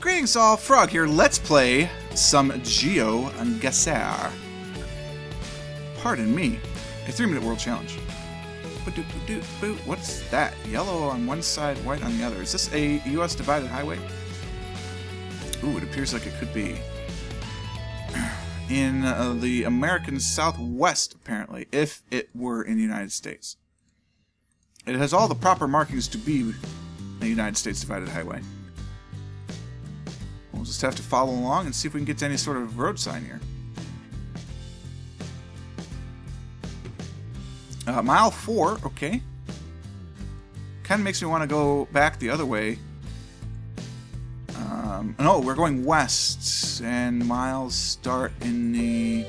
Greetings all, Frog here. Let's play some GeoGuessr. Pardon me. A 3-minute world challenge. What's that? Yellow on one side, white on the other. Is this a U.S. divided highway? Ooh, it appears like it could be. In the American Southwest, apparently, if it were in the United States. It has all the proper markings to be a United States divided highway. We'll just have to follow along and see if we can get to any sort of road sign here. Mile 4, okay. Kind of makes me want to go back the other way. No, we're going west, and miles start in the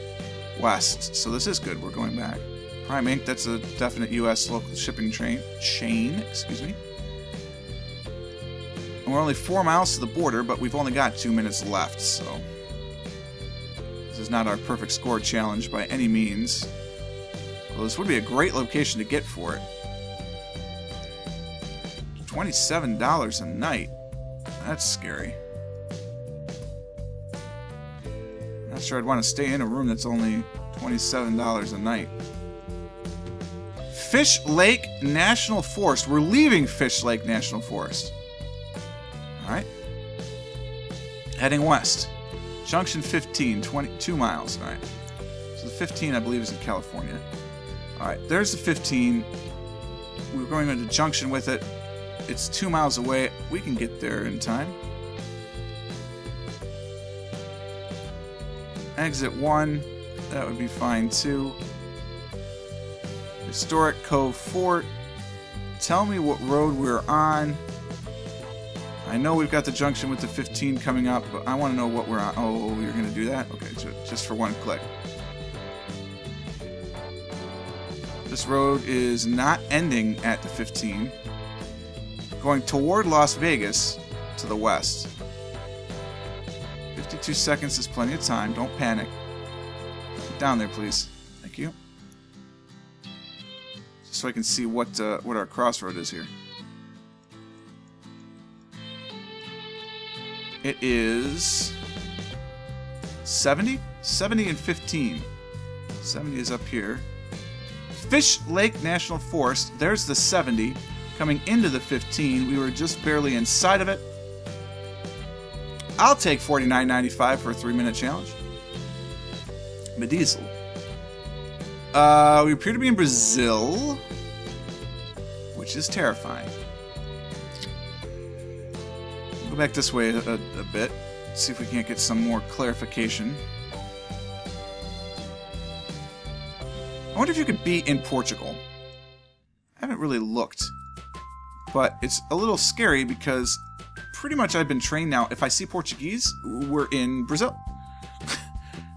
west. So this is good, we're going back. Prime Inc., that's a definite U.S. local shipping chain, excuse me. And we're only 4 miles to the border, but we've only got 2 minutes left, so... This is not our perfect score challenge by any means. Well, this would be a great location to get for it. $27 a night. That's scary. Not sure I'd want to stay in a room that's only $27 a night. Fish Lake National Forest. We're leaving Fish Lake National Forest. Alright. Heading west. Junction 15, 22 miles. Alright. So the 15, I believe, is in California. Alright, there's the 15. We're going into junction with it. It's 2 miles away. We can get there in time. Exit 1. That would be fine too. Historic Cove Fort. Tell me what road we're on. I know we've got the junction with the 15 coming up, but I want to know what we're on. Oh, you're going to do that? Okay, just for one click. This road is not ending at the 15. Going toward Las Vegas to the west. 52 seconds is plenty of time. Don't panic. Get down there, please. Thank you. Just so I can see what our crossroad is here. It is 70? 70 and 15. 70 is up here. Fish Lake National Forest. There's the 70. Coming into the 15. We were just barely inside of it. I'll take $49.95 for a 3-minute challenge. Mediesel. We appear to be in Brazil, which is terrifying. Go back this way a bit. See if we can't get some more clarification. I wonder if you could be in Portugal. I haven't really looked. But it's a little scary because pretty much I've been trained now. If I see Portuguese, we're in Brazil.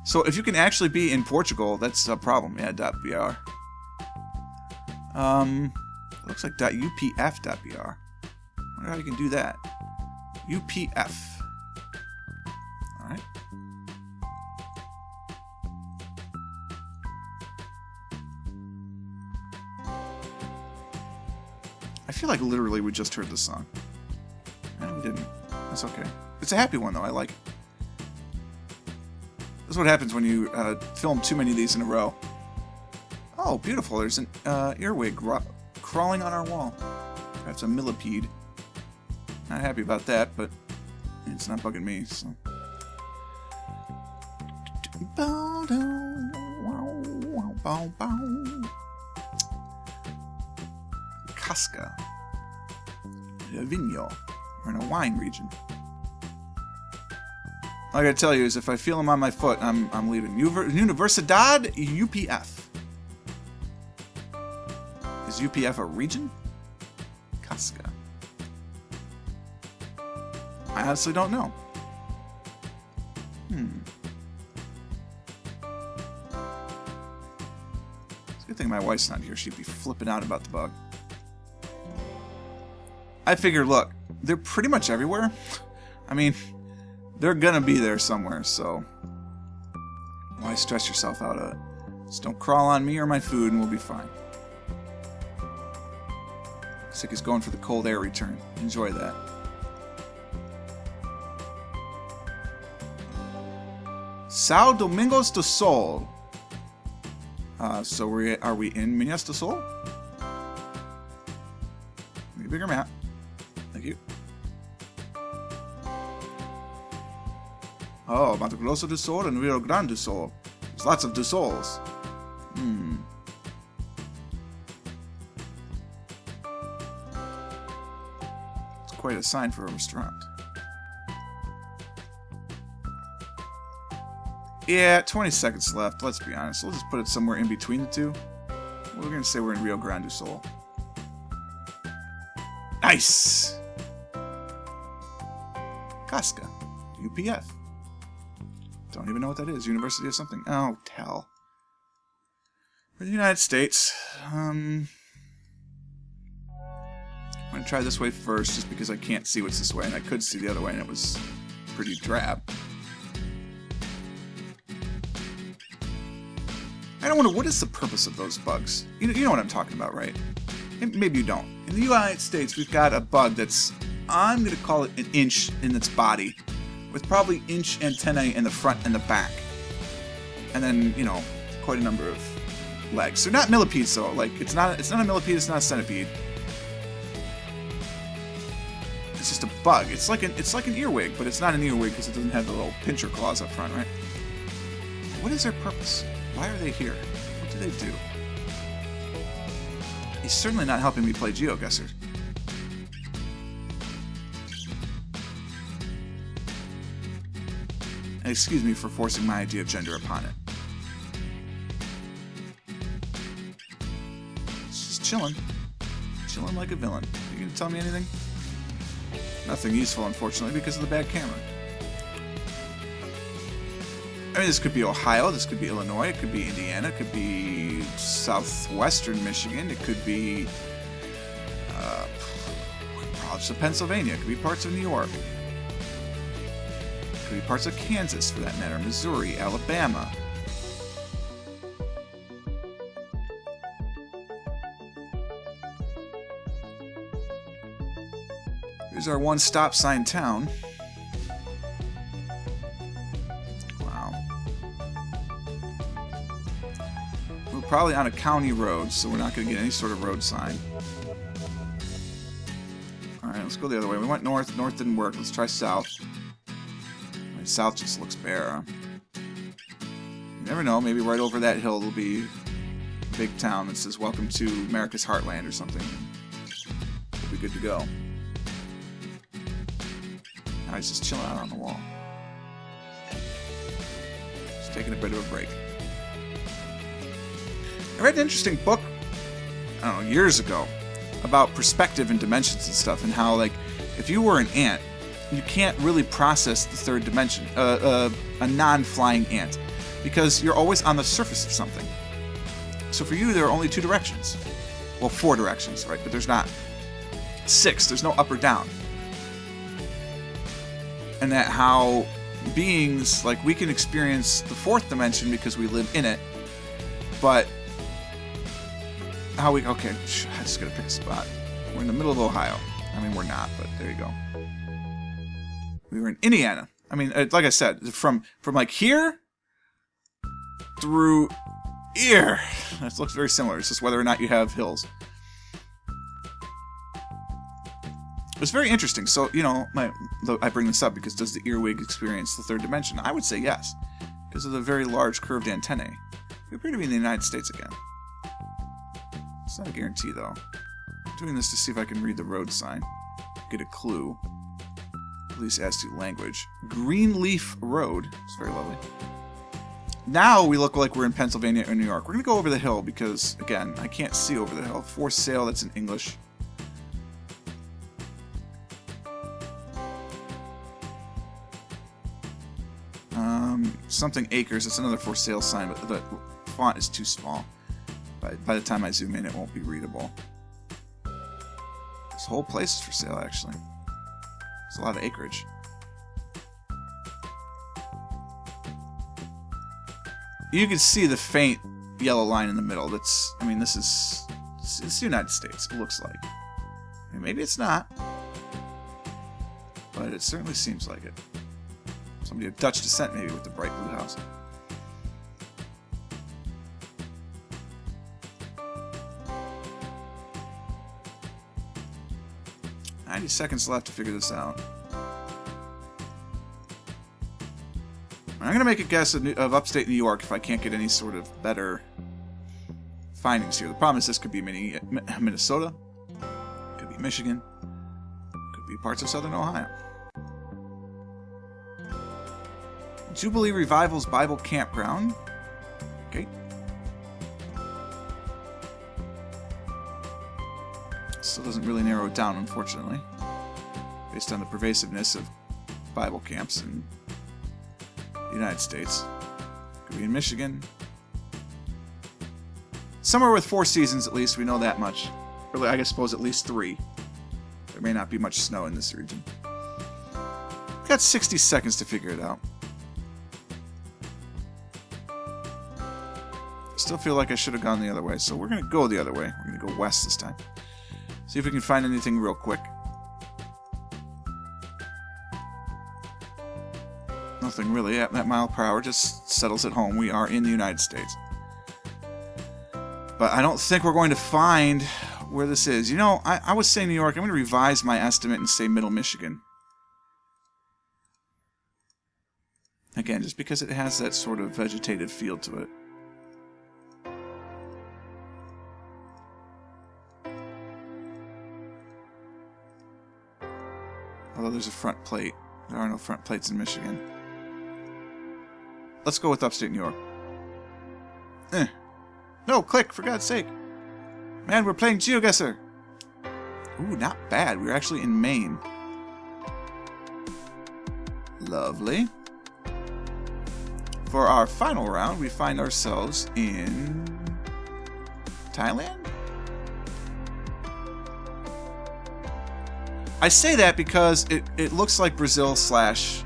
So if you can actually be in Portugal, that's a problem. Yeah, .br. Looks like .upf.br. I wonder how you can do that. UPF. Alright. I feel like literally we just heard this song. No, we didn't. That's okay. It's a happy one, though. I like it. This is what happens when you film too many of these in a row. Oh, beautiful. There's an earwig crawling on our wall. That's a millipede. Not happy about that, but it's not bugging me, so. Casca. Vinho. We're in a wine region. All I gotta tell you is if I feel him on my foot, I'm leaving. Universidad UPF. Is UPF a region? Casca. I honestly don't know. It's a good thing my wife's not here. She'd be flipping out about the bug. I figure, look, they're pretty much everywhere. I mean, they're gonna be there somewhere, so why stress yourself out? Just don't crawl on me or my food and we'll be fine. Sick is going for the cold air return. Enjoy that. São Domingos do Sol. So are we in Minas do Sol? Make a bigger map. Thank you. Oh, Mato Grosso do Sul and Rio Grande do Sul. There's lots of do Sols. It's quite a sign for a restaurant. Yeah, 20 seconds left. Let's be honest. We'll just put it somewhere in between the two. We're going to say we're in Rio Grande do Sul. Nice! Casca. UPF. Don't even know what that is. University of something. Oh, hell. For the United States. I'm going to try this way first, just because I can't see what's this way, and I could see the other way, and it was pretty drab. I don't wonder, what is the purpose of those bugs? You know what I'm talking about, right? Maybe you don't. In the United States, we've got a bug that's, I'm going to call it an inch in its body, with probably inch antennae in the front and the back. And then, you know, quite a number of legs. They're not millipedes, though. Like, it's not a millipede, it's not a centipede. It's just a bug. It's like an earwig, but it's not an earwig because it doesn't have the little pincher claws up front, right? What is their purpose? Why are they here? What do they do? He's certainly not helping me play GeoGuessr. And excuse me for forcing my idea of gender upon it. It's just chilling. Chilling like a villain. Are you gonna tell me anything? Nothing useful, unfortunately, because of the bad camera. I mean, this could be Ohio, this could be Illinois, it could be Indiana, it could be southwestern Michigan, it could be parts of Pennsylvania, it could be parts of New York, it could be parts of Kansas, for that matter, Missouri, Alabama. Here's our one stop sign town. Probably on a county road, so we're not going to get any sort of road sign. Alright, let's go the other way. We went north. North didn't work. Let's try south. Right, south just looks bare. You never know. Maybe right over that hill there'll be a big town that says, "Welcome to America's Heartland," or something. We'll be good to go. Now he's just chilling out on the wall. Just taking a bit of a break. I read an interesting book, I don't know, years ago, about perspective and dimensions and stuff, and how, like, if you were an ant, you can't really process the third dimension, a non-flying ant, because you're always on the surface of something. So for you, there are only two directions. Well, 4 directions, right? But there's not 6. There's no up or down. And that how beings, like, we can experience the 4th dimension because we live in it, but how we... Okay, I just gotta pick a spot. We're in the middle of Ohio. I mean, we're not, but there you go. We were in Indiana. I mean, like I said, from like here through here. This looks very similar. It's just whether or not you have hills. It's very interesting. So, you know, I bring this up because does the earwig experience the 3rd dimension? I would say yes, because of the very large curved antennae. We appear to be in the United States again. It's not a guarantee, though. I'm doing this to see if I can read the road sign. Get a clue. At least as to language. Greenleaf Road. It's very lovely. Now we look like we're in Pennsylvania or New York. We're going to go over the hill because, again, I can't see over the hill. For sale, that's in English. Something acres. It's another for sale sign, but the font is too small. By the time I zoom in, it won't be readable. This whole place is for sale, actually. There's a lot of acreage. You can see the faint yellow line in the middle. That's, I mean, it's the United States, it looks like. I mean, maybe it's not, but it certainly seems like it. Somebody of Dutch descent, maybe, with the bright blue house. Seconds left to figure this out. I'm going to make a guess of upstate New York if I can't get any sort of better findings here. The problem is this could be Minnesota, could be Michigan, could be parts of southern Ohio. Jubilee Revival's Bible Campground. Okay. Still doesn't really narrow it down, unfortunately, based on the pervasiveness of Bible camps in the United States. Could be in Michigan. Somewhere with 4 seasons, at least, we know that much. Or I suppose at least 3. There may not be much snow in this region. We've got 60 seconds to figure it out. I still feel like I should have gone the other way, so we're going to go the other way. We're going to go west this time. See if we can find anything real quick. Nothing really. At that mile per hour just settles at home. We are in the United States. But I don't think we're going to find where this is. You know, I was saying New York. I'm going to revise my estimate and say Middle Michigan. Again, just because it has that sort of vegetative feel to it. Although there's a front plate. There are no front plates in Michigan. Let's go with upstate New York. No, click, for God's sake. Man, we're playing GeoGuessr. Ooh, not bad. We're actually in Maine. Lovely. For our final round, we find ourselves in Thailand? I say that because it looks like Brazil slash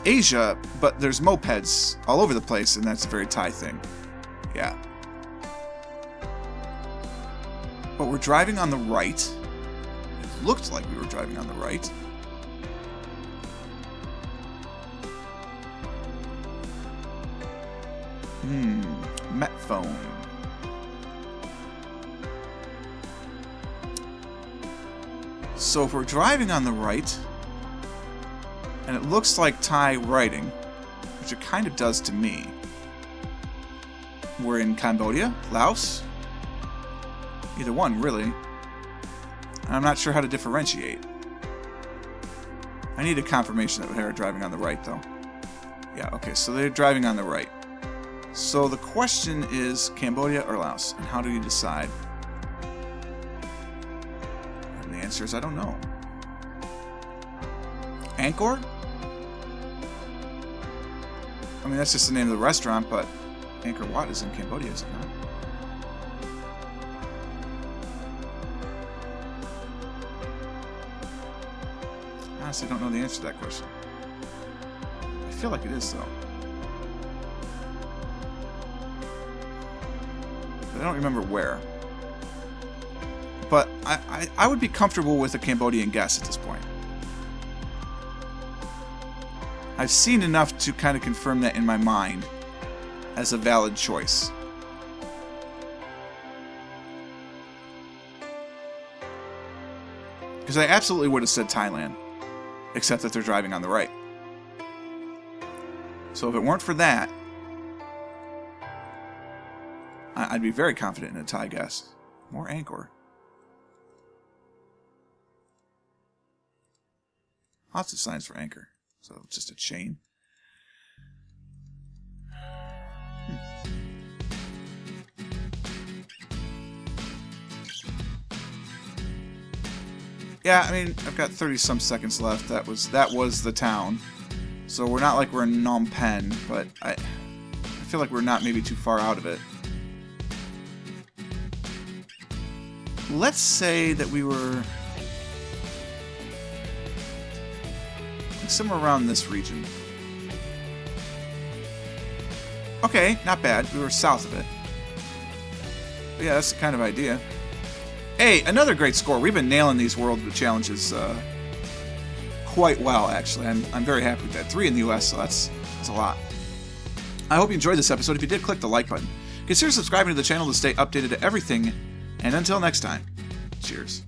Asia, but there's mopeds all over the place, and that's a very Thai thing. Yeah. But we're driving on the right. It looked like we were driving on the right. Met phone. So if we're driving on the right, and it looks like Thai writing, which it kind of does to me, we're in Cambodia, Laos, either one really. I'm not sure how to differentiate. I need a confirmation that they're driving on the right, though. Yeah, okay, so they're driving on the right. So the question is Cambodia or Laos, and how do you decide? And the answer is I don't know. Angkor? I mean, that's just the name of the restaurant, but Angkor Wat is in Cambodia, is it not? I honestly don't know the answer to that question. I feel like it is, though. But I don't remember where. But I would be comfortable with a Cambodian guess at this point. I've seen enough to kind of confirm that in my mind as a valid choice. Because I absolutely would have said Thailand, except that they're driving on the right. So if it weren't for that, I'd be very confident in a Thai guess. More Angkor. Lots of signs for Angkor. So just a chain. Yeah, I mean, I've got 30-some seconds left. That was the town. So we're not like we're in Phnom Penh, but I feel like we're not maybe too far out of it. Let's say that we were somewhere around this region. Okay, not bad. We were south of it. But yeah, that's the kind of idea. Hey, another great score. We've been nailing these world challenges quite well, actually. I'm very happy with that. 3 in the US, so that's a lot. I hope you enjoyed this episode. If you did, click the like button. Consider subscribing to the channel to stay updated to everything. And until next time, cheers.